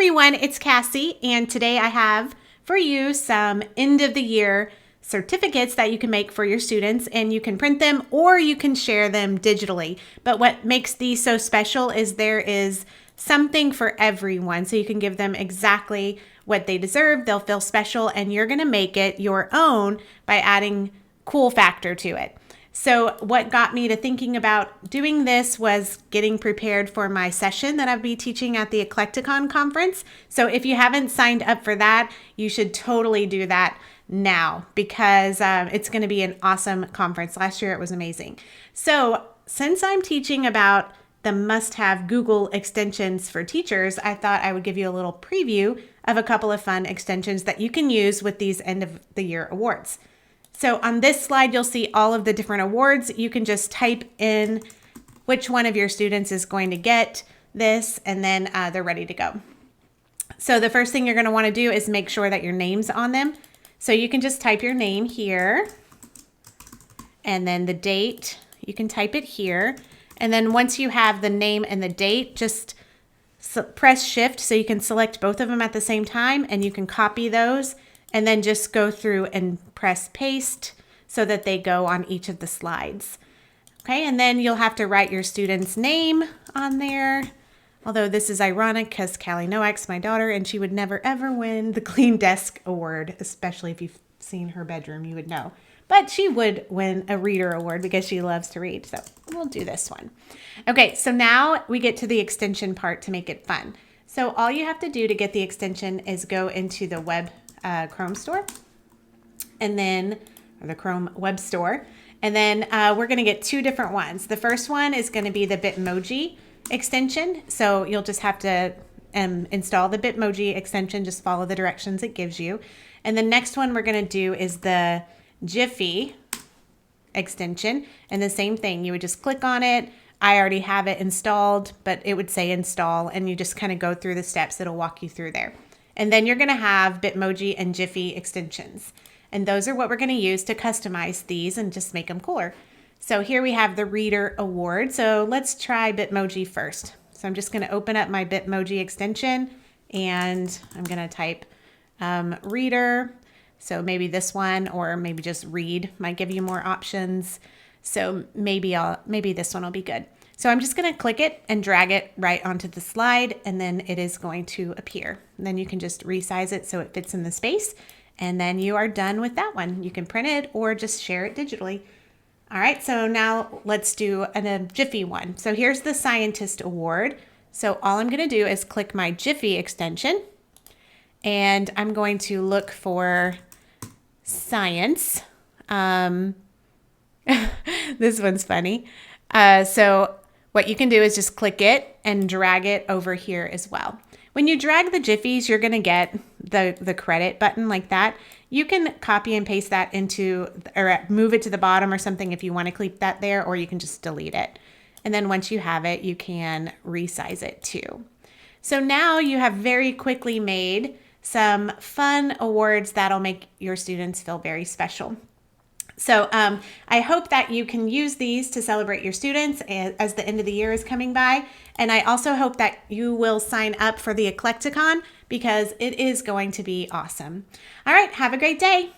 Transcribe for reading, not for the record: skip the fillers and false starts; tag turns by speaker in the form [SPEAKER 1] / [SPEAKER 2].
[SPEAKER 1] everyone, it's Cassie, and today I have for you some end of the year certificates that you can make for your students, and you can print them or you can share them digitally. But what makes these so special is there is something for everyone, so you can give them exactly what they deserve. They'll feel special, and you're going to make it your own by adding cool factor to it. So what got me to thinking about doing this was getting prepared for my session that I'll be teaching at the Eclecticon conference. So if you haven't signed up for that, you should totally do that now, because it's going to be an awesome conference. Last year it was amazing. So since I'm teaching about the must-have Google extensions for teachers, I thought I would give you a little preview of a couple of fun extensions that you can use with these end of the year awards. So on this slide, you'll see all of the different awards. You can just type in which one of your students is going to get this, and then they're ready to go. So the first thing you're going to want to do is make sure that your name's on them. So you can just type your name here, and then the date, you can type it here. And then once you have the name and the date, just press Shift so you can select both of them at the same time, and you can copy those. And then just go through and press paste so that they go on each of the slides. Okay, and then you'll have to write your student's name on there. Although this is ironic because Callie Noack's my daughter, and she would never ever win the Clean Desk Award, especially if you've seen her bedroom, you would know. But she would win a reader award because she loves to read. So we'll do this one. Okay, so now we get to the extension part to make it fun. So all you have to do to get the extension is go into the Chrome store, and then the Chrome Web Store, and then we're going to get two different ones. The first one is going to be the Bitmoji extension, so you'll just have to install the Bitmoji extension. Just follow the directions it gives you. And the next one we're going to do is the Giphy extension, and the same thing. You would just click on it. I already have it installed, but it would say install, and you just kind of go through the steps. It'll walk you through there. And then you're going to have Bitmoji and Giphy extensions. And those are what we're going to use to customize these and just make them cooler. So here we have the Reader Award. So let's try Bitmoji first. So I'm just going to open up my Bitmoji extension, and I'm going to type Reader. So maybe this one, or maybe just Read might give you more options. So maybe this one will be good. So I'm just going to click it and drag it right onto the slide, and then it is going to appear. And then you can just resize it so it fits in the space, and then you are done with that one. You can print it or just share it digitally. All right, so now let's do a Giphy one. So here's the Scientist Award. So all I'm going to do is click my Giphy extension, and I'm going to look for science. This one's funny. So what you can do is just click it and drag it over here as well. When you drag the Giphies, you're going to get the credit button like that. You can copy and paste that into, or move it to the bottom or something if you want to keep that there, or you can just delete it. And then once you have it, you can resize it too. So now you have very quickly made some fun awards that'll make your students feel very special. So I hope that you can use these to celebrate your students as the end of the year is coming by. And I also hope that you will sign up for the Eclecticon, because it is going to be awesome. All right, have a great day.